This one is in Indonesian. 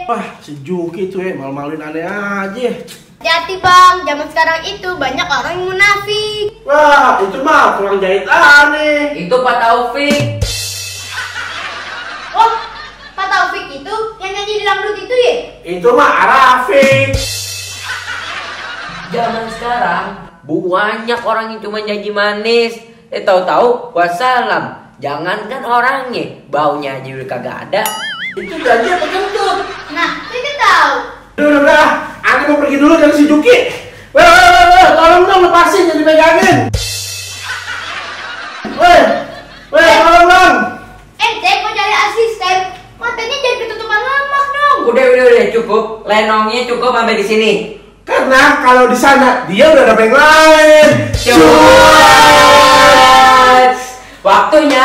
Wah, si Juki tuh malu-maluin aneh aja. Hati-hati bang, zaman sekarang itu banyak orang yang munafik. Wah, itu mah kurang jahit aneh. Itu Pak Taufik. Oh, Pak Taufik itu yang nyanyi di dangdut itu ya? Itu mah Arafik. Zaman sekarang banyak orang yang cuma janji manis. Tahu-tahu wassalam. Jangankan orangnya, baunya aja udah kagak ada. Itu janji apa kentut? Nah, kita tahu. Udah, aneh mau pergi dulu dari si Juki. Weh, tolong dong lepasin, jangan dipegangin. Weh, tolong dong. Cek mau cari asisten, matanya jangan ketutupan lemak dong. Udah cukup. Lenongnya cukup sampai di sini. Karena kalau di sana dia udah ada yang lain. Cuas. Waktunya